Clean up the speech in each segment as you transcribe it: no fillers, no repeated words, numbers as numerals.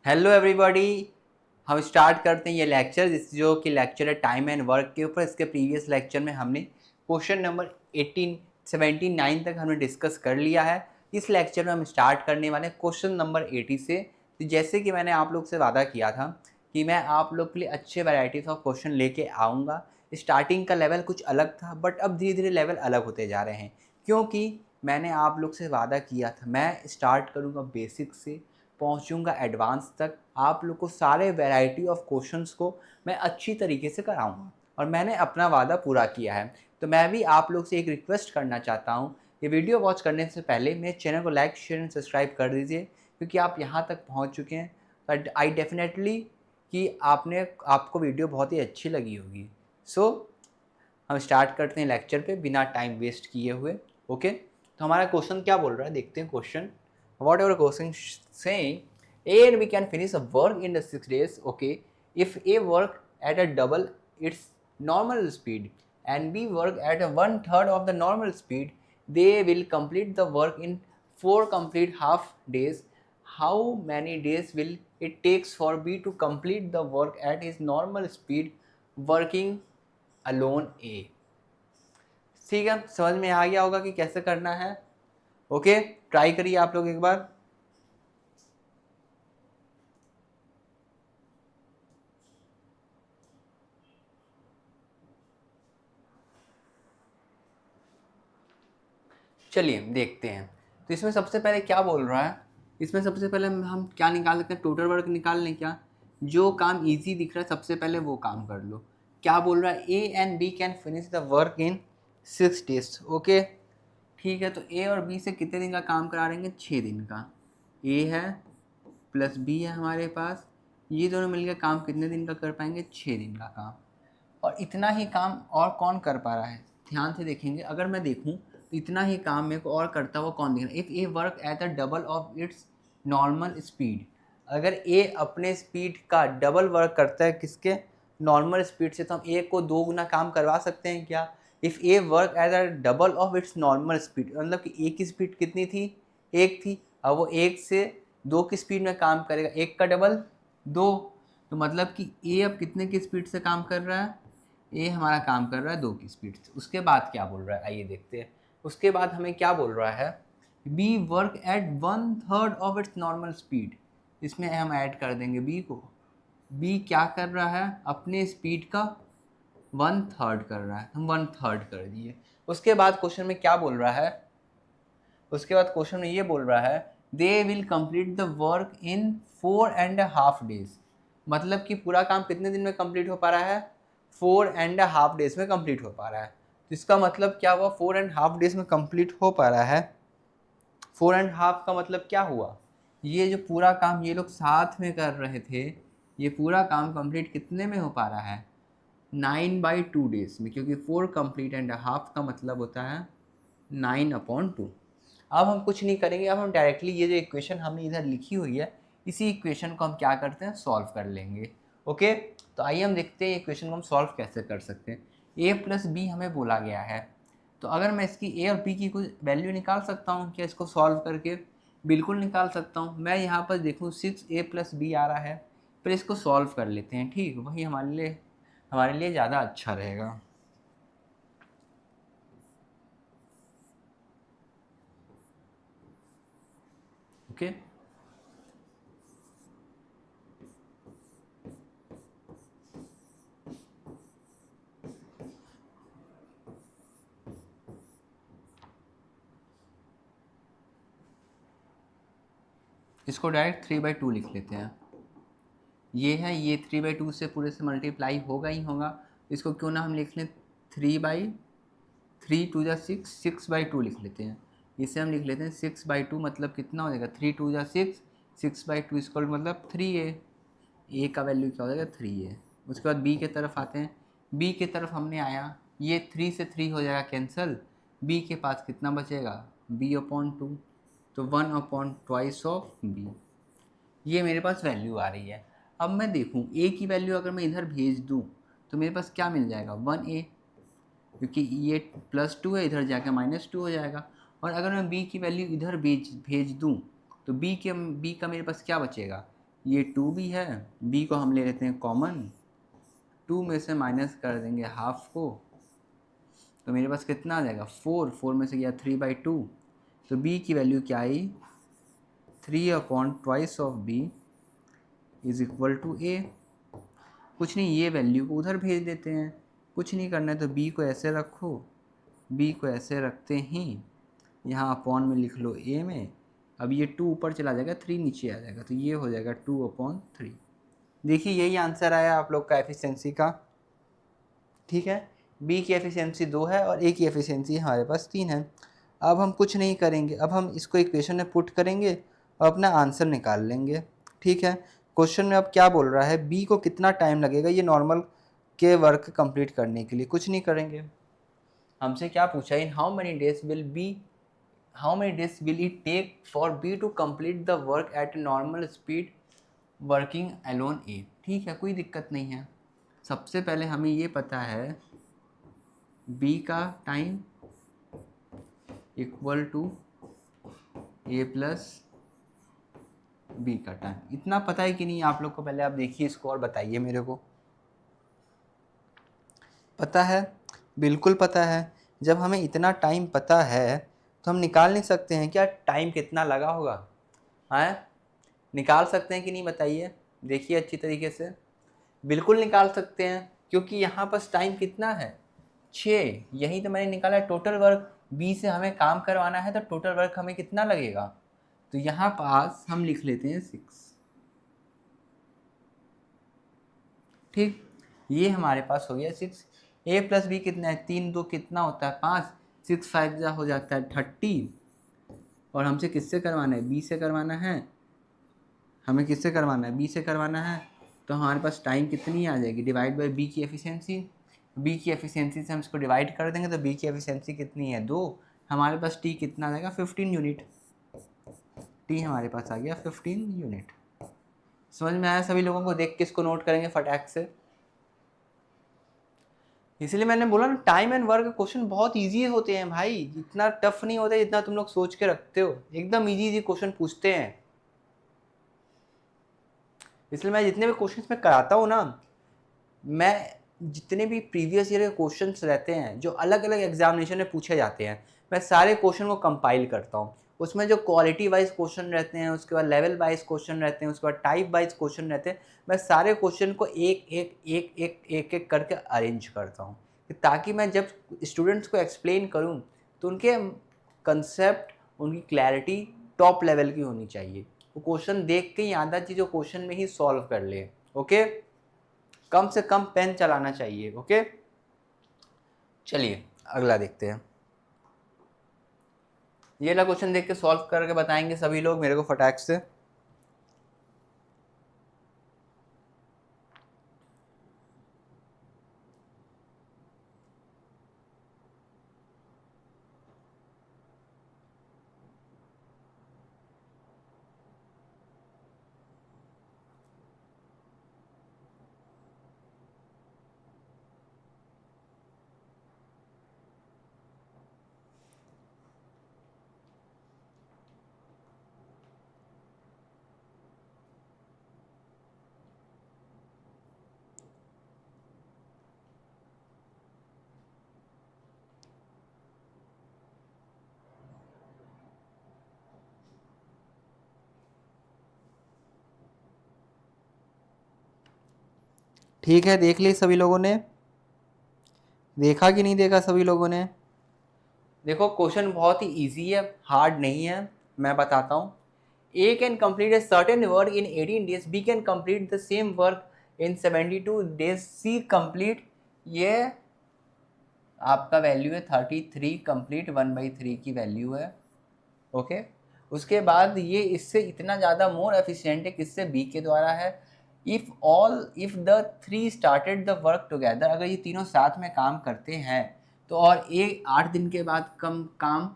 Hello everybody. हम start करते हैं ये लेक्चर जो कि लेक्चर है टाइम एंड वर्क के ऊपर। इसके प्रीवियस लेक्चर में हमने क्वेश्चन नंबर 79 तक हमने डिस्कस कर लिया है। इस लेक्चर में हम स्टार्ट करने वाले हैं क्वेश्चन नंबर 80 से। तो जैसे कि मैंने आप लोग से वादा किया था कि मैं आप लोग के लिए अच्छे वैराइटीज़ ऑफ क्वेश्चन लेके आऊँगा। स्टार्टिंग का लेवल कुछ अलग था बट अब धीरे धीरे लेवल अलग होते जा रहे हैं, क्योंकि मैंने आप लोग से वादा किया था मैं स्टार्ट करूँगा बेसिक से, पहुंचूंगा एडवांस तक। आप लोग को सारे वैरायटी ऑफ क्वेश्चंस को मैं अच्छी तरीके से कराऊंगा और मैंने अपना वादा पूरा किया है। तो मैं भी आप लोग से एक रिक्वेस्ट करना चाहता हूं, ये वीडियो वॉच करने से पहले मेरे चैनल को लाइक शेयर एंड सब्सक्राइब कर दीजिए, क्योंकि आप यहाँ तक पहुँच चुके हैं बट आई डेफिनेटली कि आपको वीडियो बहुत ही अच्छी लगी होगी। सो हम स्टार्ट करते हैं लेक्चर पे बिना टाइम वेस्ट किए हुए। ओके, तो हमारा क्वेश्चन क्या बोल रहा है देखते हैं। Question, whatever question saying A and B can finish a work in the 6 days। Okay, if A work at a double its normal speed and B work at a 1/3 of the normal speed, they will complete the work in 4 complete half days. How many days will it takes for B to complete the work at his normal speed working alone A? ठीक है, समझ में आ गया होगा कि कैसे करना है। ओके, ट्राई करिए आप लोग एक बार। चलिए देखते हैं। तो इसमें सबसे पहले क्या बोल रहा है, इसमें सबसे पहले हम क्या निकाल सकते हैं, टोटल वर्क निकाल लें क्या। जो काम इजी दिख रहा है सबसे पहले वो काम कर लो। क्या बोल रहा है, A and B can finish the work in 6 days। Okay, ठीक है, तो ए और बी से कितने दिन का काम करा देंगे, 6 दिन का। ए है प्लस बी है हमारे पास, ये दोनों मिलकर काम कितने दिन का कर पाएंगे, 6 दिन का काम। और इतना ही काम और कौन कर पा रहा है, ध्यान से देखेंगे। अगर मैं देखूं तो इतना ही काम मेरे को और करता हुआ कौन दिख रहा है। If A work at the double of its normal speed, अगर ए अपने स्पीड का डबल वर्क करता है किसके, नॉर्मल स्पीड से, तो हम ए को 2 गुना काम करवा सकते हैं क्या। If A work at the double of its normal speed, मतलब कि ए की स्पीड कितनी थी, 1 थी। अब वो 1 से 2 की स्पीड में काम करेगा, 1 का डबल 2। तो मतलब कि ए अब कितने की स्पीड से काम कर रहा है, ए हमारा काम कर रहा है 2 की स्पीड से। उसके बाद क्या बोल रहा है, आइए देखते हैं। उसके बाद हमें क्या बोल रहा है, B work at 1/3 of its normal speed. इसमें हम ऐड कर देंगे बी को। बी क्या कर रहा है, अपने स्पीड का 1/3 कर रहा है, हम 1/3 कर दिए। उसके बाद क्वेश्चन में क्या बोल रहा है, उसके बाद क्वेश्चन में ये बोल रहा है they will complete the work in 4.5 days। मतलब कि पूरा काम कितने दिन में कंप्लीट हो पा रहा है, 4.5 days में कंप्लीट हो पा रहा है। तो इसका मतलब क्या हुआ, 4.5 days में कंप्लीट हो पा रहा है। 4.5 का मतलब क्या हुआ, ये जो पूरा काम ये लोग साथ में कर रहे थे, ये पूरा काम कंप्लीट कितने में हो पा रहा है, 9/2 days में, क्योंकि 4 कंप्लीट एंड हाफ का मतलब होता है 9/2। अब हम कुछ नहीं करेंगे, अब हम डायरेक्टली ये जो इक्वेशन हमने इधर लिखी हुई है, इसी इक्वेशन को हम क्या करते हैं, सॉल्व कर लेंगे। ओके, तो आइए हम देखते हैं इक्वेशन को हम सॉल्व कैसे कर सकते हैं। ए प्लस बी हमें बोला गया है, तो अगर मैं इसकी ए और बी की कुछ वैल्यू निकाल सकता हूँ क्या इसको सॉल्व करके, बिल्कुल निकाल सकता हूँ। मैं यहाँ पर देखूँ 6a+b आ रहा है, फिर इसको सॉल्व कर लेते हैं। ठीक, वही हमारे लिए ज़्यादा अच्छा रहेगा। ओके, इसको डायरेक्ट 3/2 लिख लेते हैं। ये है, ये 3/2 से पूरे से मल्टीप्लाई होगा ही होगा। इसको क्यों ना हम लिख लें 3/3 2 6 6/2 लिख लेते हैं। इसे हम लिख लेते हैं 6/2, मतलब कितना हो जाएगा, 3 2 6 6/2 इसको मतलब 3a। ए का वैल्यू क्या हो जाएगा, 3a। उसके बाद बी के तरफ आते हैं। बी के तरफ हमने आया, ये 3 से 3 हो जाएगा कैंसिल, बी के पास कितना बचेगा, b/2, तो 1/2 ऑफ बी। ये मेरे पास वैल्यू आ रही है। अब मैं देखूँ ए की वैल्यू अगर मैं इधर भेज दूँ तो मेरे पास क्या मिल जाएगा, 1a, क्योंकि ये +2 है, इधर जाकर -2 हो जाएगा। और अगर मैं b की वैल्यू इधर भेज दूँ तो b का मेरे पास क्या बचेगा, ये 2 भी है, b को हम ले लेते हैं कॉमन, 2 में से माइनस कर देंगे हाफ को, तो मेरे पास कितना आ जाएगा 4, 4 में से गया 3/2, तो b की वैल्यू क्या आई 3/2 of b is equal to a। कुछ नहीं, ये वैल्यू को उधर भेज देते हैं, कुछ नहीं करना है, तो b को ऐसे रखो, b को ऐसे रखते ही यहाँ अपॉन में लिख लो a में, अब ये 2 ऊपर चला जाएगा, 3 नीचे आ जाएगा, तो ये हो जाएगा 2/3। देखिए यही आंसर आया आप लोग का एफिशिएंसी का। ठीक है, b की एफिशिएंसी 2 है और a की एफिशिएंसी हमारे पास 3 है। अब हम कुछ नहीं करेंगे, अब हम इसको इक्वेशन में पुट करेंगे और अपना आंसर निकाल लेंगे। ठीक है, क्वेश्चन में अब क्या बोल रहा है, b को कितना टाइम लगेगा ये नॉर्मल के वर्क कंप्लीट करने के लिए। कुछ नहीं करेंगे, हमसे क्या पूछा, in how many days will it take for b to complete the work at normal speed working alone a। ठीक है, कोई दिक्कत नहीं है। सबसे पहले हमें ये पता है b का time equal to a plus b का टाइम। इतना पता है कि नहीं आप लोग को? पहले आप देखिए इसको और बताइए मेरे को। पता है, बिल्कुल पता है। जब हमें इतना टाइम पता है तो हम निकाल नहीं सकते हैं क्या टाइम कितना लगा होगा? हैं, निकाल सकते हैं कि नहीं बताइए, देखिए अच्छी तरीके से। बिल्कुल निकाल सकते हैं, क्योंकि यहाँ पर टाइम कितना है 6, यही तो मैंने निकाला है। टोटल वर्क b से हमें काम करवाना है, तो टोटल वर्क हमें कितना लगेगा, तो यहाँ पास हम लिख लेते हैं 6। ठीक, ये हमारे पास हो गया 6। a प्लस बी कितना है, 3 2 कितना होता है 5, 6 5 जा हो जाता है 30। और हमसे किससे करवाना है, b से करवाना है, हमें किससे करवाना है, b से करवाना है। तो हमारे पास टाइम कितनी आ जाएगी, डिवाइड बाई b की एफिशिएंसी। b की एफिशिएंसी से हम इसको डिवाइड कर देंगे, तो b की एफिशिएंसी कितनी है 2, हमारे पास t कितना आ जाएगा 15 यूनिट। t हमारे पास आ गया 15 यूनिट। समझ में आया सभी लोगों को? देख के इसको नोट करेंगे फटाक से। इसलिए मैंने बोला ना, टाइम एंड वर्क क्वेश्चन बहुत इजी होते हैं भाई, इतना टफ नहीं होता जितना तुम लोग सोच के रखते हो, एकदम इजी इजी क्वेश्चन पूछते हैं। इसलिए मैं जितने भी क्वेश्चंस मैं कराता हूँ ना, मैं जितने भी प्रीवियस ईयर के क्वेश्चंस रहते हैं जो अलग अलग एग्जामिनेशन में पूछे जाते हैं, मैं सारे क्वेश्चन को कंपाइल करता हूँ। उसमें जो क्वालिटी वाइज क्वेश्चन रहते हैं, उसके बाद लेवल वाइज क्वेश्चन रहते हैं, उसके बाद टाइप वाइज क्वेश्चन रहते हैं, मैं सारे क्वेश्चन को एक एक एक एक एक एक करके अरेंज करता हूँ, ताकि मैं जब स्टूडेंट्स को एक्सप्लेन करूँ तो उनके कंसेप्ट, उनकी क्लैरिटी टॉप लेवल की होनी चाहिए। वो क्वेश्चन देख के ही आधा चीज़ क्वेश्चन में ही सॉल्व कर ले। ओके, कम से कम पेन चलाना चाहिए। ओके, चलिए अगला देखते हैं। ये वाला क्वेश्चन देख के सॉल्व करके बताएंगे सभी लोग मेरे को फटाक से। ठीक है, देख ली सभी लोगों ने? देखा कि नहीं देखा सभी लोगों ने? देखो क्वेश्चन बहुत ही इजी है, हार्ड नहीं है। मैं बताता हूँ, A can complete a certain work in 18 days, B can complete the same work in 72 days, C complete, ये आपका वैल्यू है 33 कंप्लीट 1/3 की वैल्यू है। ओके, उसके बाद ये इससे इतना ज़्यादा मोर एफिशिएंट है, किससे, बी के द्वारा है। If the 3 started the work together, अगर ये तीनों साथ में काम करते हैं तो, और ए 8 दिन के बाद कम काम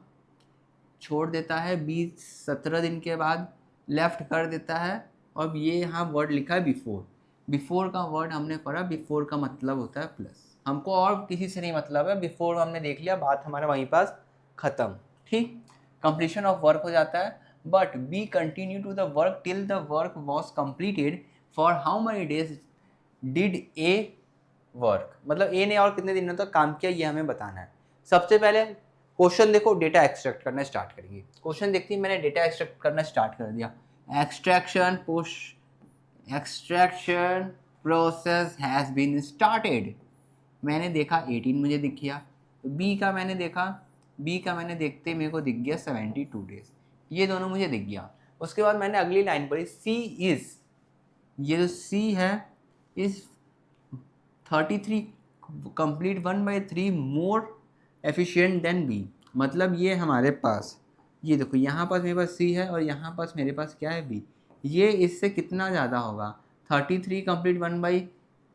छोड़ देता है, बी 17 दिन के बाद लेफ्ट कर देता है। और ये यहाँ वर्ड लिखा है बिफोर, बिफोर का वर्ड हमने पढ़ा, बिफोर का मतलब होता है प्लस, हमको और किसी से नहीं मतलब है, बिफोर हमने देख लिया, बात हमारे वहीं पास ख़त्म। ठीक, कंप्लीशन ऑफ वर्क हो जाता है। But B continue to the work till the work was completed for how many days did A work, मतलब ए ने और कितने दिनों तक काम किया ये हमें बताना है। सबसे पहले क्वेश्चन देखो, डेटा एक्सट्रैक्ट करना स्टार्ट करेंगे। क्वेश्चन देखते ही मैंने डेटा एक्सट्रैक्ट करना स्टार्ट कर दिया। Extraction process has been started. मैंने देखा 18 मुझे दिख गया, बी का मैंने देखा, बी का मैंने देखते मेरे को दिख गया 72 डेज, ये दोनों मुझे दिख गया। उसके बाद मैंने अगली लाइन पढ़ी, सी इज़, ये जो सी है is 33 complete 1/3 more efficient than B. मतलब ये हमारे पास, ये देखो यहाँ पास मेरे पास सी है और यहाँ पास मेरे पास क्या है बी, ये इससे कितना ज़्यादा होगा 33 कंप्लीट 1/,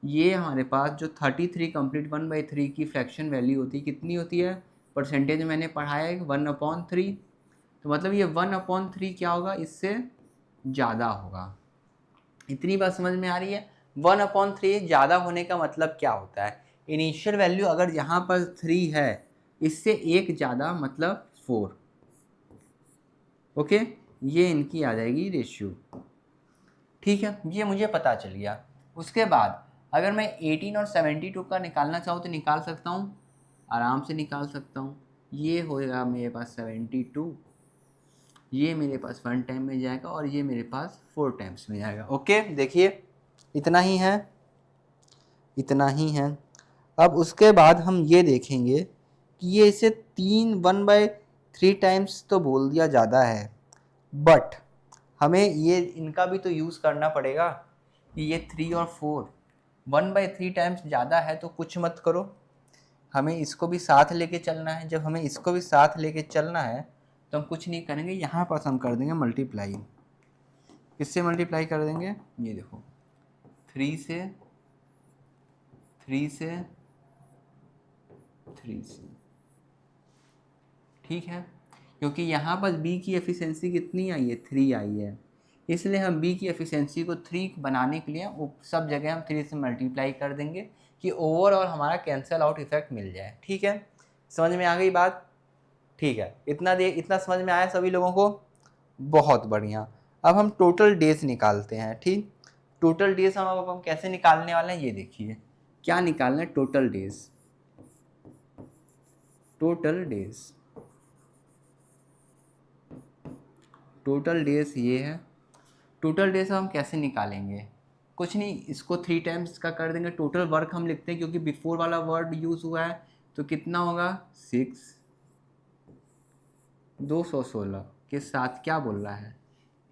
ये हमारे पास जो 33 कंप्लीट 1/3 की फ्रैक्शन वैल्यू होती है कितनी होती है, परसेंटेज मैंने पढ़ाया है 1/3, तो मतलब ये 1/3 क्या होगा, इससे ज़्यादा होगा। इतनी बात समझ में आ रही है। 1/3 ज़्यादा होने का मतलब क्या होता है, इनिशियल वैल्यू अगर यहाँ पर 3 है, इससे एक ज़्यादा मतलब 4। ओके, ये इनकी आ जाएगी रेशियो। ठीक है, ये मुझे पता चल गया। उसके बाद अगर मैं 18 और 72 का निकालना चाहूँ तो निकाल सकता हूँ, आराम से निकाल सकता हूँ। ये होएगा मेरे पास 72, ये मेरे पास 1 टाइम में जाएगा और ये मेरे पास 4 टाइम्स में जाएगा। ओके, देखिए इतना ही है, इतना ही है। अब उसके बाद हम ये देखेंगे कि ये इसे 1/3 टाइम्स तो बोल दिया ज़्यादा है, बट हमें ये इनका भी तो यूज़ करना पड़ेगा कि ये 3 और 4 1/3 टाइम्स ज़्यादा है, तो कुछ मत करो, हमें इसको भी साथ लेके चलना है। जब हमें इसको भी साथ लेके चलना है तो हम कुछ नहीं करेंगे, यहाँ पास हम कर देंगे मल्टीप्लाई। किससे मल्टीप्लाई कर देंगे, ये देखो 3 से 3 से 3 से, ठीक है, क्योंकि यहाँ पर b की एफिशिएंसी कितनी आई है, 3 आई है, इसलिए हम b की एफिशिएंसी को 3 बनाने के लिए सब जगह हम 3 से मल्टीप्लाई कर देंगे कि ओवरऑल हमारा कैंसल आउट इफेक्ट मिल जाए। ठीक है, समझ में आ गई बात। ठीक है, इतना समझ में आया सभी लोगों को, बहुत बढ़िया। अब हम टोटल डेज निकालते हैं। ठीक, टोटल डेज हम कैसे निकालने वाले हैं, ये देखिए क्या निकालना है, total days, total days, total days ये है। टोटल डेज हम कैसे निकालेंगे, कुछ नहीं, इसको 3 टाइम्स का कर देंगे। टोटल वर्क हम लिखते हैं क्योंकि बिफोर वाला वर्ड यूज़ हुआ है, तो कितना होगा 6, 216 के साथ क्या बोल रहा है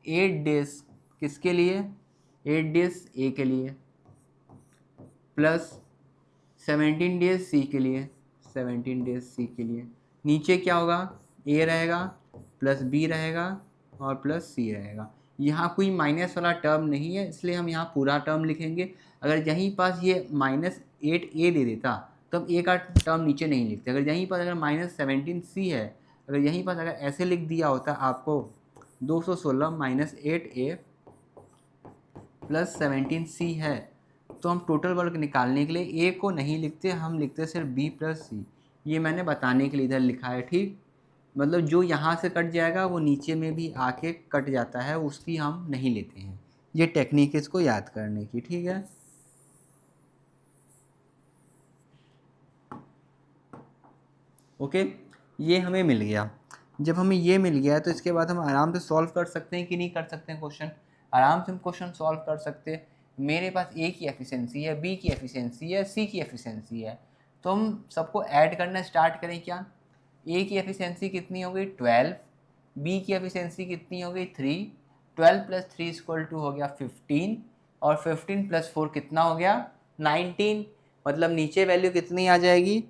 8 डेज, किसके लिए 8 डेज ए के लिए, प्लस 17 डेज सी के लिए, 17 डेज सी के लिए। नीचे क्या होगा, ए रहेगा प्लस बी रहेगा और प्लस सी रहेगा। यहाँ कोई माइनस वाला टर्म नहीं है, इसलिए हम यहाँ पूरा टर्म लिखेंगे। अगर यहीं पास ये -8a दे देता तो हम ए का टर्म नीचे नहीं लिखते। अगर यहीं पर अगर -17c है, अगर यहीं पास अगर ऐसे लिख दिया होता आपको 216 -8a प्लस 17c है, तो हम टोटल वर्क निकालने के लिए ए को नहीं लिखते, हम लिखते सिर्फ बी प्लस सी। ये मैंने बताने के लिए इधर लिखा है। ठीक, मतलब जो यहाँ से कट जाएगा वो नीचे में भी आके कट जाता है, उसकी हम नहीं लेते हैं। ये टेक्निक है इसको याद करने की। ठीक है, ओके, ये हमें मिल गया। जब हमें ये मिल गया तो इसके बाद हम आराम से सॉल्व कर सकते हैं कि नहीं कर सकते हैं क्वेश्चन, आराम से हम क्वेश्चन सॉल्व कर सकते हैं। मेरे पास ए की एफिशिएंसी है, बी की एफिशिएंसी है, सी की एफिशिएंसी है, तो हम सबको ऐड करना स्टार्ट करें। क्या, ए की एफिशिएंसी कितनी हो गई 12, बी की एफिशिएंसी कितनी हो गई 3, 12 + 3 = हो गया 15, और 15 + 4 कितना हो गया 19। मतलब नीचे वैल्यू कितनी आ जाएगी,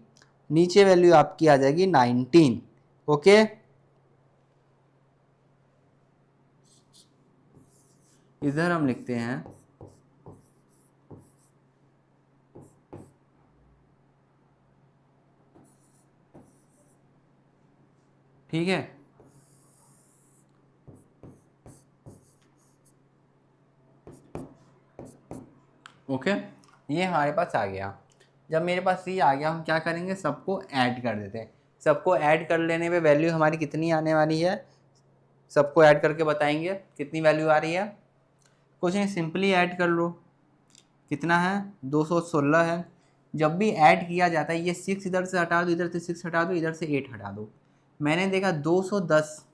नीचे वैल्यू आपकी आ जाएगी 19। ओके, इधर हम लिखते हैं ठीक है, ओके, ये हमारे पास आ गया। जब मेरे पास ये आ गया, हम क्या करेंगे, सबको ऐड कर देते हैं। सबको ऐड कर लेने पे वैल्यू हमारी कितनी आने वाली है सबको ऐड करके बताएंगे कितनी वैल्यू आ रही है। कुछ नहीं, सिंपली ऐड कर लो। कितना है, 216 है। जब भी ऐड किया जाता है, ये 6 इधर से हटा दो, इधर से 6 हटा दो, इधर से 8 हटा दो। मैंने देखा 210,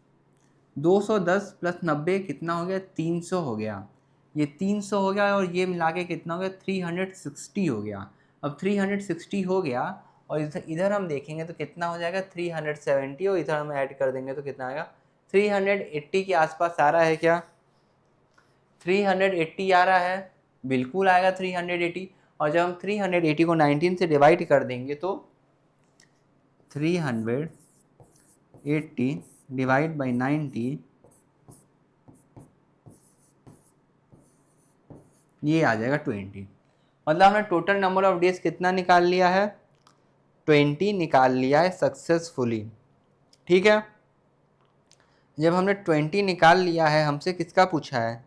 210 प्लस 90 कितना हो गया, 300 हो गया। ये 300 हो गया और ये मिला के कितना हो गया, 360 हो गया। अब 360 हो गया और इधर इधर हम देखेंगे तो कितना हो जाएगा, 370, और इधर हम ऐड कर देंगे तो कितना आएगा, 380 के आसपास आ रहा है क्या, 380 आ रहा है, बिल्कुल आएगा 380। और जब हम 380 को 19 से डिवाइड कर देंगे तो 380 डिवाइड बाई 90, ये आ जाएगा 20। मतलब हमने टोटल नंबर ऑफ डेज कितना निकाल लिया है, 20 निकाल लिया है सक्सेसफुली। ठीक है, जब हमने 20 निकाल लिया है, हमसे किसका पूछा है,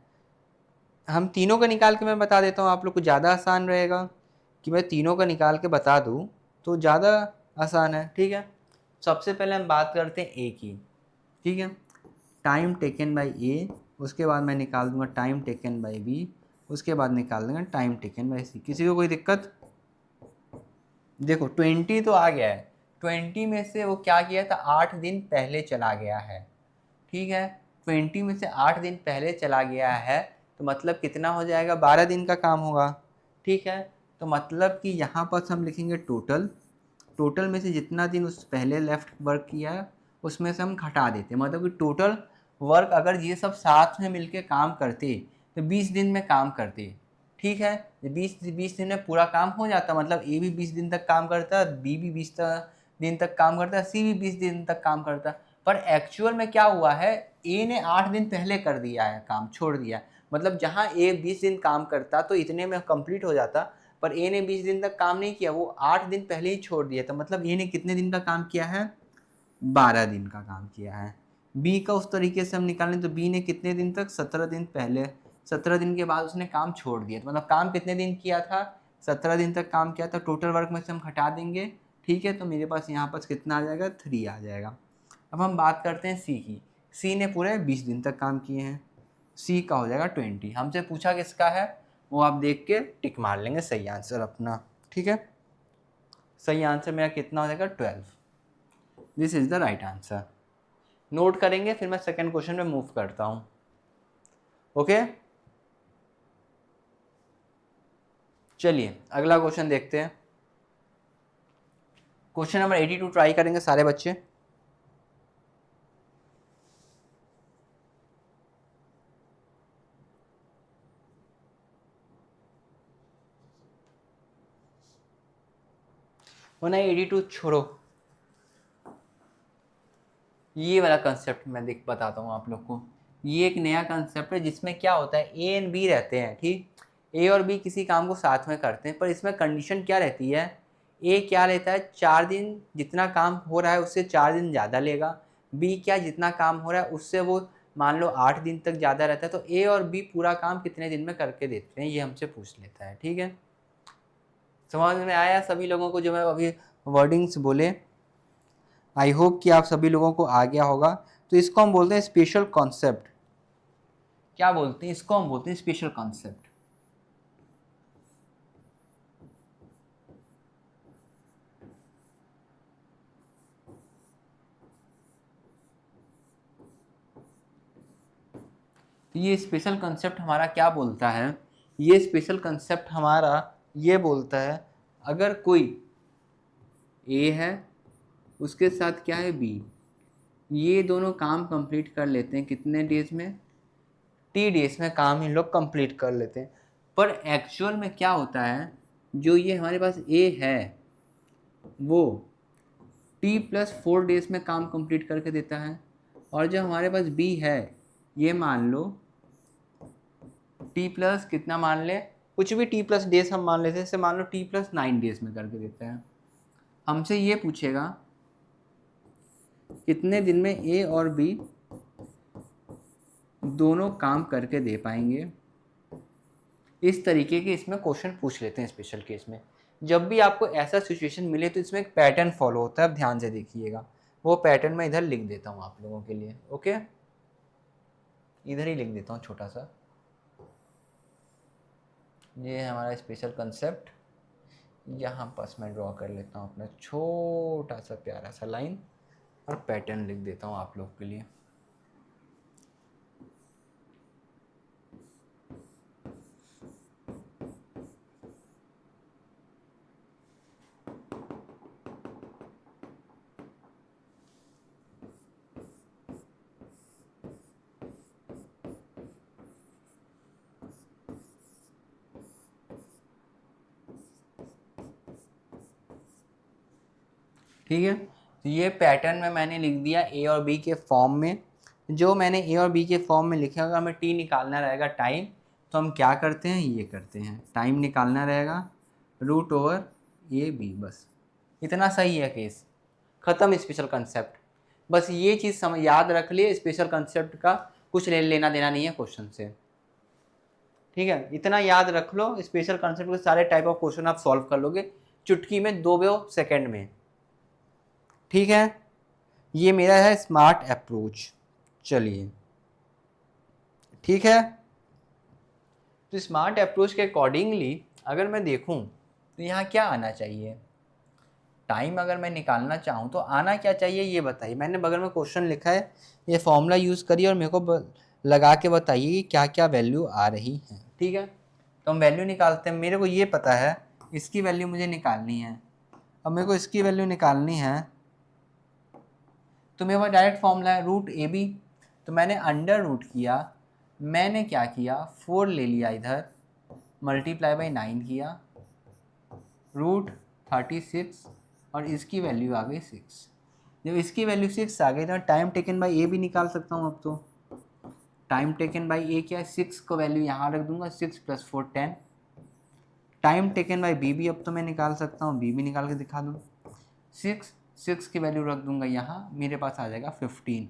हम तीनों का निकाल के मैं बता देता हूँ, आप लोग को ज़्यादा आसान रहेगा कि मैं तीनों का निकाल के बता दूँ तो ज़्यादा आसान है। ठीक है, सबसे पहले हम बात करते हैं ए की। ठीक है, टाइम टेकन बाई ए, उसके बाद मैं निकाल दूंगा टाइम टेकन बाई बी, उसके बाद निकाल दूंगा टाइम टेकन बाई सी। किसी को कोई दिक्कत? देखो 20 तो आ गया है, 20 में से वो क्या किया था, 8 दिन पहले चला गया है। ठीक है, 20 में से 8 दिन पहले चला गया है तो मतलब कितना हो जाएगा, 12 दिन का काम होगा। ठीक है, तो मतलब कि यहाँ पर हम लिखेंगे टोटल, टोटल में से जितना दिन उस पहले लेफ्ट वर्क किया है उसमें से हम घटा देते, मतलब कि टोटल वर्क अगर ये सब साथ में मिलके काम करते तो 20 दिन में काम करते। ठीक है, 20 दिन में पूरा काम हो जाता, मतलब ए भी 20 दिन तक काम करता, बी भी 20 दिन तक काम करता, सी भी 20 दिन तक काम करता। पर एक्चुअल में क्या हुआ है, ए ने 8 दिन पहले कर दिया है काम, छोड़ दिया। मतलब जहाँ ए 20 दिन काम करता तो इतने में कंप्लीट हो जाता, पर ए ने 20 दिन तक काम नहीं किया, वो 8 दिन पहले ही छोड़ दिया। तो मतलब ए ने कितने दिन का काम किया है, 12 दिन का काम किया है। बी का उस तरीके से हम निकालें तो बी ने कितने दिन तक, 17 दिन पहले, 17 दिन के बाद उसने काम छोड़ दिया। तो मतलब काम कितने दिन किया था, 17 दिन तक काम किया था। टोटल वर्क में से हम हटा देंगे। ठीक है, तो मेरे पास यहाँ पर कितना आ जाएगा, 3 आ जाएगा। अब हम बात करते हैं सी की। सी ने पूरे 20 दिन तक काम किए हैं, सी का हो जाएगा 20। हमसे पूछा किसका है, वो आप देख के टिक मार लेंगे सही आंसर अपना। ठीक है, सही आंसर मेरा कितना हो जाएगा, 12। This is the right answer. Note करेंगे, फिर मैं सेकंड क्वेश्चन में मूव करता हूं। ओके, चलिए अगला क्वेश्चन देखते हैं। क्वेश्चन नंबर 82 ट्राई करेंगे सारे बच्चे। वो नहीं, 82 छोड़ो, ये वाला कंसेप्ट मैं बताता हूँ आप लोग को। ये एक नया कंसेप्ट है जिसमें क्या होता है, ए एंड बी रहते हैं। ठीक, ए और बी किसी काम को साथ में करते हैं, पर इसमें कंडीशन क्या रहती है, ए क्या लेता है, 4 दिन, जितना काम हो रहा है उससे 4 दिन ज़्यादा लेगा। बी क्या, जितना काम हो रहा है उससे वो मान लो 8 दिन तक ज़्यादा रहता है। तो ए और बी पूरा काम कितने दिन में करके देते हैं, ये हमसे पूछ लेता है। ठीक है, समझ में आया सभी लोगों को जो मैं अभी वर्डिंग्स बोले? आई होप कि आप सभी लोगों को आ गया होगा। तो इसको हम बोलते हैं स्पेशल कॉन्सेप्ट। क्या बोलते हैं इसको, हम बोलते हैं स्पेशल कॉन्सेप्ट। तो ये स्पेशल कॉन्सेप्ट हमारा क्या बोलता है, ये स्पेशल कॉन्सेप्ट हमारा ये बोलता है, अगर कोई ए है उसके साथ क्या है बी, ये दोनों काम कंप्लीट कर लेते हैं कितने डेज में, टी डेज में काम इन लोग कंप्लीट कर लेते हैं। पर एक्चुअल में क्या होता है, जो ये हमारे पास ए है वो T+4 डेज में काम कंप्लीट करके देता है, और जो हमारे पास बी है ये मान लो T+ कितना मान ले, कुछ भी T+ डेज हम मान लेते हैं, जैसे मान लो T+9 डेज में करके देता है। हमसे ये पूछेगा कितने दिन में ए और बी दोनों काम करके दे पाएंगे। इस तरीके के इसमें क्वेश्चन पूछ लेते हैं स्पेशल केस में। जब भी आपको ऐसा सिचुएशन मिले तो इसमें एक पैटर्न फॉलो होता है, आप ध्यान से देखिएगा। वो पैटर्न मैं इधर लिख देता हूँ आप लोगों के लिए। ओके, इधर ही लिख देता हूँ छोटा सा, ये है हमारा स्पेशल कंसेप्ट। यहाँ पास मैं ड्रॉ कर लेता हूँ अपना छोटा सा प्यारा सा लाइन और पैटर्न लिख देता हूँ आप लोग के लिए। ठीक है, तो ये पैटर्न में मैंने लिख दिया ए और बी के फॉर्म में। जो मैंने ए और बी के फॉर्म में लिखा, अगर हमें टी निकालना रहेगा टाइम, तो हम क्या करते हैं, ये करते हैं, टाइम निकालना रहेगा रूट ओवर ए बी, बस इतना सही है केस, ख़त्म स्पेशल कंसेप्ट। बस ये चीज़ याद रख लिए, स्पेशल कंसेप्ट का कुछ लेना देना नहीं है क्वेश्चन से। ठीक है, इतना याद रख लो, स्पेशल कंसेप्ट के सारे टाइप ऑफ क्वेश्चन आप सॉल्व कर लोगे चुटकी में, 2 सेकेंड में। ठीक है, ये मेरा है स्मार्ट अप्रोच। चलिए ठीक है, तो स्मार्ट अप्रोच के अकॉर्डिंगली अगर मैं देखूं तो यहाँ क्या आना चाहिए, टाइम अगर मैं निकालना चाहूँ तो आना क्या चाहिए ये बताइए। मैंने बगल में क्वेश्चन लिखा है, ये फॉर्मूला यूज़ करिए और मेरे को लगा के बताइए कि क्या क्या वैल्यू आ रही है। ठीक है, तो हम वैल्यू निकालते हैं। मेरे को ये पता है इसकी वैल्यू मुझे निकालनी है, अब मेरे को इसकी वैल्यू निकालनी है, तो मेरे पास डायरेक्ट फॉर्मूला है रूट ए बी। तो मैंने अंडर रूट किया, मैंने क्या किया 4 ले लिया इधर, मल्टीप्लाई बाई 9 किया, रूट 36, और इसकी वैल्यू आ गई 6। जब इसकी वैल्यू 6 आ गई तो टाइम टेकन बाई ए भी निकाल सकता हूँ। अब तो टाइम टेकन बाई ए क्या है, 6 को वैल्यू यहाँ रख दूंगा, 6 + 4 10। टाइम टेकन बाई बी भी अब तो मैं निकाल सकता हूँ, बी भी निकाल के दिखा दूँ। 6 की वैल्यू रख दूंगा यहाँ, मेरे पास आ जाएगा 15।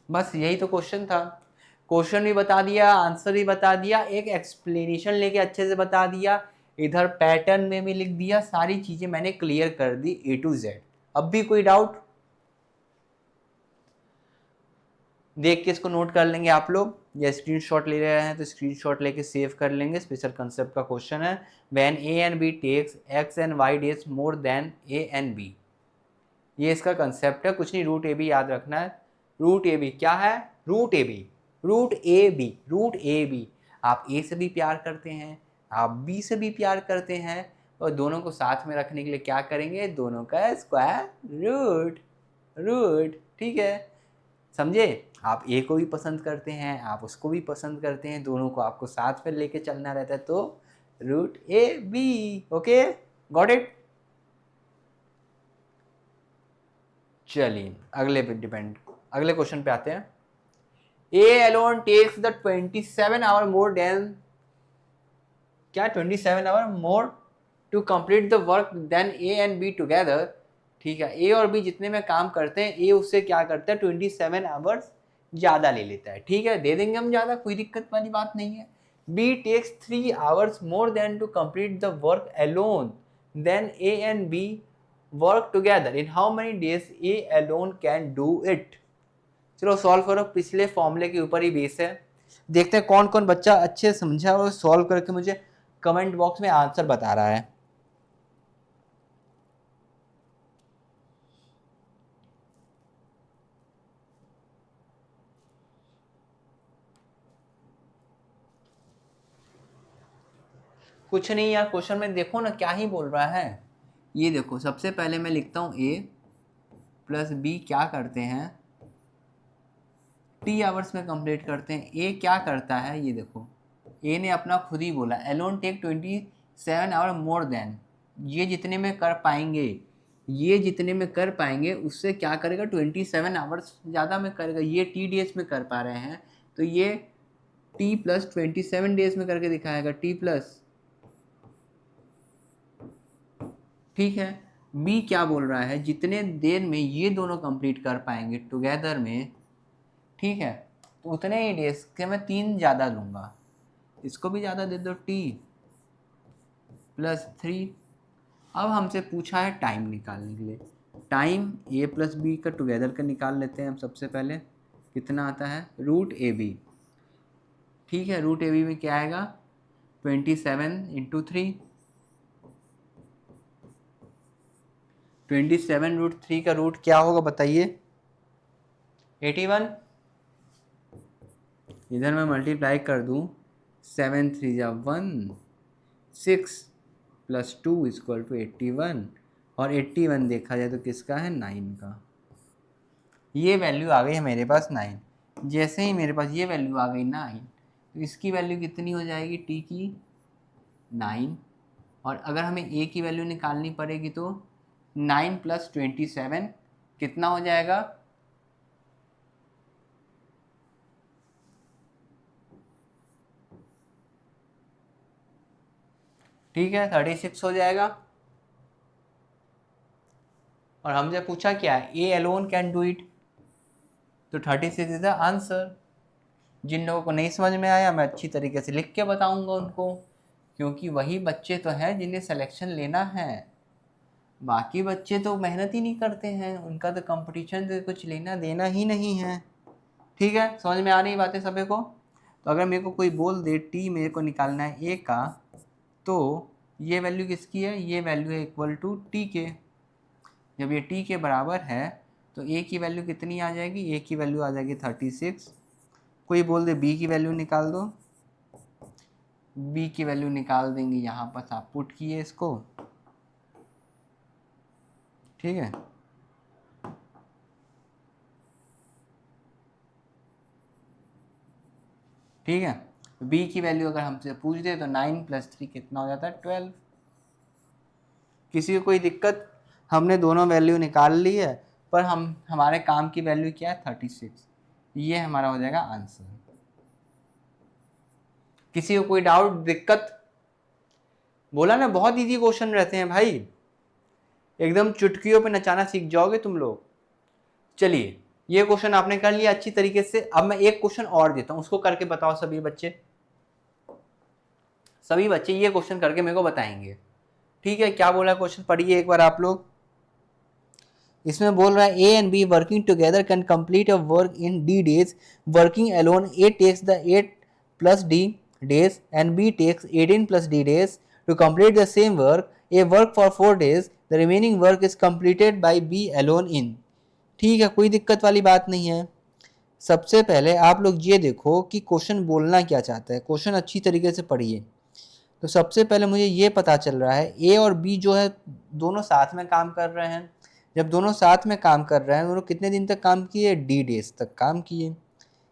बस यही तो क्वेश्चन था, क्वेश्चन भी बता दिया, आंसर भी बता दिया, एक एक्सप्लेनेशन लेके अच्छे से बता दिया, इधर पैटर्न में भी लिख दिया, सारी चीजें मैंने क्लियर कर दी A to Z। अब भी कोई डाउट देख के इसको नोट कर लेंगे आप लोग, या स्क्रीनशॉट ले रहे हैं तो स्क्रीनशॉट लेके सेव कर लेंगे। स्पेशल कंसेप्ट का क्वेश्चन है, when A and B takes X and Y days more than A and B। ये इसका कंसेप्ट है, कुछ नहीं, रूट ए बी याद रखना है। रूट ए बी क्या है, root A B, root A B, root A B. आप ए से भी प्यार करते हैं, आप बी से भी प्यार करते हैं, और दोनों को साथ में रखने के लिए क्या करेंगे, दोनों का स्क्वायर रूट, रूट। ठीक है, समझे, आप ए को भी पसंद करते हैं, आप उसको भी पसंद करते हैं, दोनों को आपको साथ में लेके चलना रहता है, तो root A B. Okay, got it. चलिए अगले क्वेश्चन पे आते हैं। A alone takes the 27 hour more than क्या 27 hour more to complete the work than A and B together। ठीक है, A और B जितने में काम करते हैं, A उससे क्या करता है 27 आवर्स ज़्यादा ले लेता है। ठीक है, दे देंगे हम ज़्यादा, कोई दिक्कत वाली बात नहीं है। B takes 3 hours more than to complete the work alone then A and B work together in how many days A alone can do it। चलो सॉल्व करो, पिछले फॉर्मूले के ऊपर ही बेस है, देखते हैं कौन कौन बच्चा अच्छे समझा और सॉल्व करके मुझे कमेंट बॉक्स में आंसर बता रहा है। कुछ नहीं यार, क्वेश्चन में देखो ना क्या ही बोल रहा है। ये देखो, सबसे पहले मैं लिखता हूँ A + B क्या करते हैं, टी आवर्स में कंप्लीट करते हैं। ए क्या करता है, ये देखो, ए ने अपना खुद ही बोला alone take 27 hour more than, ये जितने में कर पाएंगे, ये जितने में कर पाएंगे उससे क्या करेगा 27 आवर्स ज़्यादा में करेगा। ये टी डेज में कर पा रहे हैं तो ये टी + 27 डेज में करके दिखाएगा, टी प्लस। ठीक है, बी क्या बोल रहा है, जितने देर में ये दोनों कंप्लीट कर पाएंगे टुगेदर में, ठीक है, तो उतने ही डेज के मैं 3 ज़्यादा लूँगा, इसको भी ज़्यादा दे दो, टी + 3। अब हमसे पूछा है टाइम निकालने के लिए, टाइम A + B का टुगेदर का निकाल लेते हैं हम सबसे पहले, कितना आता है, रूट ए बी। ठीक है, रूट ए बी में क्या आएगा, 27 इंटू 3, 27√3 का रूट क्या होगा बताइए, 81। इधर मैं मल्टीप्लाई कर दूं, 7 3 जा 1, 6 प्लस 2 इक्वल टू 81, और 81 देखा जाए तो किसका है, 9 का। ये वैल्यू आ गई है मेरे पास 9। जैसे ही मेरे पास ये वैल्यू आ गई 9, तो इसकी वैल्यू कितनी हो जाएगी, टी की 9। और अगर हमें ए की वैल्यू निकालनी पड़ेगी तो 9 प्लस 27 कितना हो जाएगा, ठीक है 36 हो जाएगा। और हमसे पूछा क्या है, A alone can do it, तो 36 इज द आंसर। जिन लोगों को नहीं समझ में आया मैं अच्छी तरीके से लिख के बताऊंगा उनको, क्योंकि वही बच्चे तो हैं जिन्हें सिलेक्शन लेना है, बाकी बच्चे तो मेहनत ही नहीं करते हैं, उनका तो कंपटीशन से कुछ लेना देना ही नहीं है। ठीक है, समझ में आ रही बातें सभी को। तो अगर मेरे को कोई बोल दे टी मेरे को निकालना है ए का, तो ये वैल्यू किसकी है, ये वैल्यू है इक्वल टू टी के। जब ये टी के बराबर है तो ए की वैल्यू कितनी आ जाएगी, ए की वैल्यू आ जाएगी 36। कोई बोल दे बी की वैल्यू निकाल दो, बी की वैल्यू निकाल देंगे, यहाँ पर आप पुट किए इसको, ठीक है। ठीक है, बी की वैल्यू अगर हमसे पूछ दे तो 9 प्लस 3 कितना हो जाता है, 12। किसी को कोई दिक्कत, हमने दोनों वैल्यू निकाल ली है, पर हमारे काम की वैल्यू क्या है, 36। ये हमारा हो जाएगा आंसर। किसी को कोई डाउट दिक्कत, बोला ना बहुत इजी क्वेश्चन रहते हैं भाई, एकदम चुटकियों पे नचाना सीख जाओगे तुम लोग। चलिए ये क्वेश्चन आपने कर लिया अच्छी तरीके से। अब मैं एक क्वेश्चन और देता हूं, उसको करके बताओ सभी बच्चे, सभी बच्चे ये क्वेश्चन करके मेरे को बताएंगे। ठीक है, क्या बोला क्वेश्चन, पढ़िए एक बार आप लोग। इसमें बोल रहा है A and B working together can complete a work in D days, working alone A takes the 8 plus D days and B takes 18 plus D days to complete the same work, A work for 4 days, the remaining work is completed by B alone in. ठीक है, कोई दिक्कत वाली बात नहीं है। सबसे पहले आप लोग ये देखो कि क्वेश्चन बोलना क्या चाहता है, क्वेश्चन अच्छी तरीके से पढ़िए। तो सबसे पहले मुझे ये पता चल रहा है ए और बी जो है दोनों साथ में काम कर रहे हैं। जब दोनों साथ में काम कर रहे हैं, दोनों कितने दिन तक काम किए, डी डेज तक काम किए,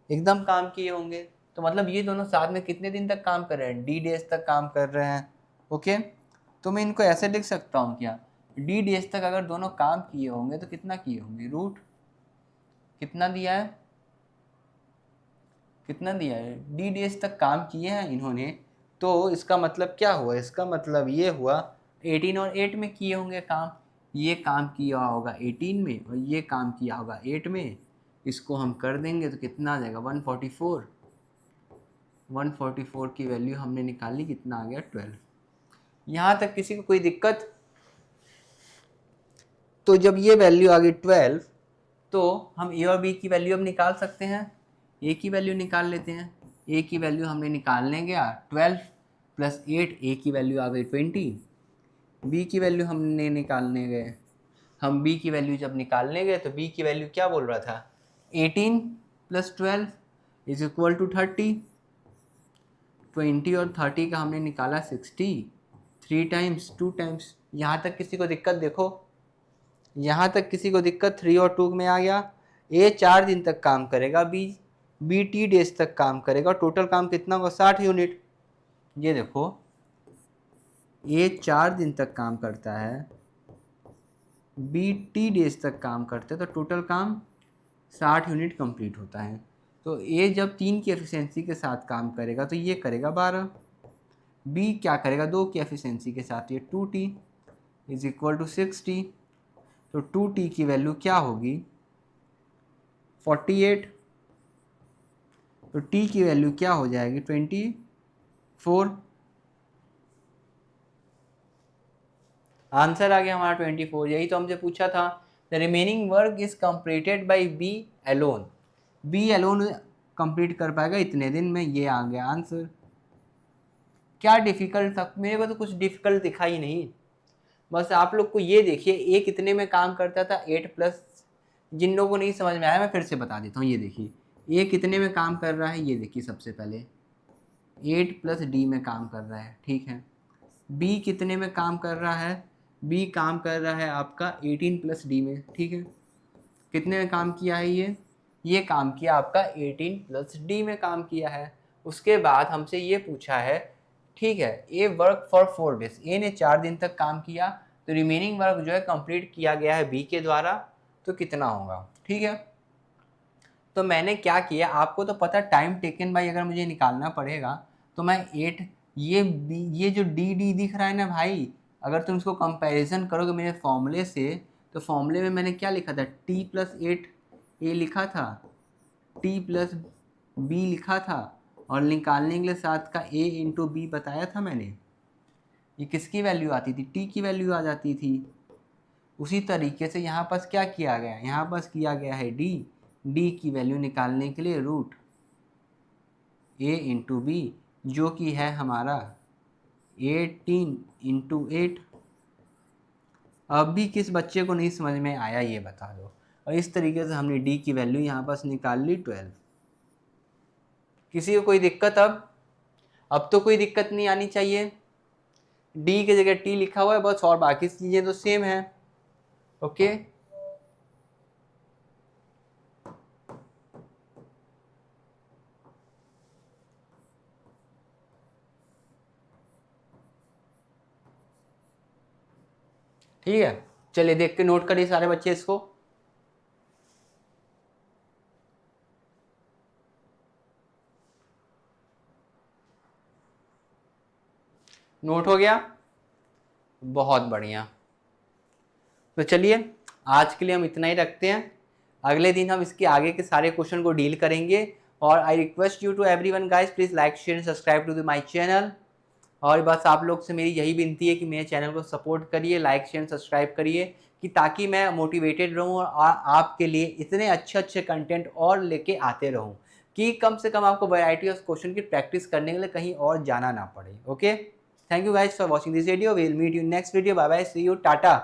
एकदम काम किए होंगे। तो मतलब ये दोनों साथ में कितने दिन तक काम कर रहे हैं, डी डेज तक काम कर रहे हैं। ओके, तो मैं इनको ऐसे लिख सकता हूँ क्या, डी डेज तक अगर दोनों काम किए होंगे तो कितना किए होंगे, रूट कितना दिया है, कितना दिया है, डी डेज तक काम किए हैं इन्होंने, तो इसका मतलब क्या हुआ, इसका मतलब ये हुआ 18 और 8 में किए होंगे काम। ये काम किया होगा 18 में और ये काम किया होगा 8 में, इसको हम कर देंगे तो कितना आ जाएगा, 144। 144 की वैल्यू हमने निकाली, कितना आ गया, 12। यहाँ तक किसी को कोई दिक्कत। तो जब ये वैल्यू आ गई 12, तो हम ए और बी की वैल्यू अब निकाल सकते हैं। ए की वैल्यू निकाल लेते हैं। ए की वैल्यू हमने निकालने गया 12 प्लस 8, ए की वैल्यू आ गई 20। बी की वैल्यू हमने निकालने गए, हम बी की वैल्यू जब निकालने गए तो बी की वैल्यू क्या बोल रहा था, 18 प्लस 12 इज इक्वल टू 30। 20 और 30 का हमने निकाला 60, 3 टाइम्स 2 टाइम्स। यहाँ तक किसी को दिक्कत, देखो यहाँ तक किसी को दिक्कत, 3 और 2 में आ गया। ए 4 दिन तक काम करेगा, बी टी डेज तक काम करेगा, टोटल काम कितना होगा, 60 यूनिट। ये देखो ए 4 दिन तक काम करता है, बी टी डेज तक काम करते हैं, तो टोटल काम 60 यूनिट कंप्लीट होता है। तो ए जब 3 की एफिशिएंसी के साथ काम करेगा तो ये करेगा 12। बी क्या करेगा, 2 की एफिशिएंसी के साथ, ये 2t is equal to 6t। तो 2t की वैल्यू क्या होगी, 48। तो t की वैल्यू क्या हो जाएगी, 24। आंसर आ गया हमारा 24। यही तो हमसे पूछा था, the remaining work is completed by B alone. B alone complete कर पाएगा इतने दिन में। ये आ गया आंसर। क्या डिफिकल्ट था? मेरे को तो कुछ डिफिकल्ट दिखा ही नहीं। बस आप लोग को ये देखिए, ए कितने में काम करता था, 8+। जिन लोगों को नहीं समझ में आया मैं फिर से बता देता हूँ। ये देखिए ए कितने में काम कर रहा है, ये देखिए सबसे पहले 8+D में काम कर रहा है, ठीक है। बी कितने में काम कर रहा है, बी काम कर रहा है आपका 18+D में, ठीक है। कितने में काम किया है ये काम किया आपका 18+D में काम किया है। उसके बाद हमसे ये पूछा है, ठीक है, ए वर्क फॉर 4 डेज, ए ने 4 दिन तक काम किया, तो रिमेनिंग वर्क जो है कंप्लीट किया गया है बी के द्वारा, तो कितना होगा, ठीक है। तो मैंने क्या किया, आपको तो पता टाइम टेकन बाई अगर मुझे निकालना पड़ेगा तो मैं 8, ये जो डी डी दिख रहा है ना भाई, अगर तुम इसको कंपैरिजन करोगे मेरे फॉर्मूले से, तो फॉर्मूले में मैंने क्या लिखा था, T+8 ए लिखा था, T+B लिखा था, और निकालने के लिए साथ का A इंटू बी बताया था मैंने। ये किसकी वैल्यू आती थी, T की वैल्यू आ जाती थी। उसी तरीके से यहाँ पास क्या किया गया, यहाँ पास किया गया है डी की वैल्यू निकालने के लिए रूट A इंटू बी, जो कि है हमारा 18×8। अब भी किस बच्चे को नहीं समझ में आया ये बता दो। और इस तरीके से हमने डी की वैल्यू यहाँ पास निकाल ली 12। किसी को कोई दिक्कत? अब तो कोई दिक्कत नहीं आनी चाहिए। डी की जगह टी लिखा हुआ है बस, और बाकी चीज़ें तो सेम है। ओके, ठीक है। चलिए देख के नोट करिए सारे बच्चे इसको। नोट हो गया? बहुत बढ़िया। तो चलिए आज के लिए हम इतना ही रखते हैं। अगले दिन हम इसके आगे के सारे क्वेश्चन को डील करेंगे। और I request you to everyone guys, please like share subscribe to my channel. और बस आप लोग से मेरी यही विनती है कि मेरे चैनल को सपोर्ट करिए, लाइक शेयर सब्सक्राइब करिए, कि ताकि मैं मोटिवेटेड रहूं और आपके लिए इतने अच्छे अच्छे कंटेंट और लेके आते रहूं, कि कम से कम आपको वैरायटी ऑफ क्वेश्चन की प्रैक्टिस करने के लिए कहीं और जाना ना पड़े। Okay, thank you guys for watching this video. We will meet you next video. Bye bye, see you, Tata.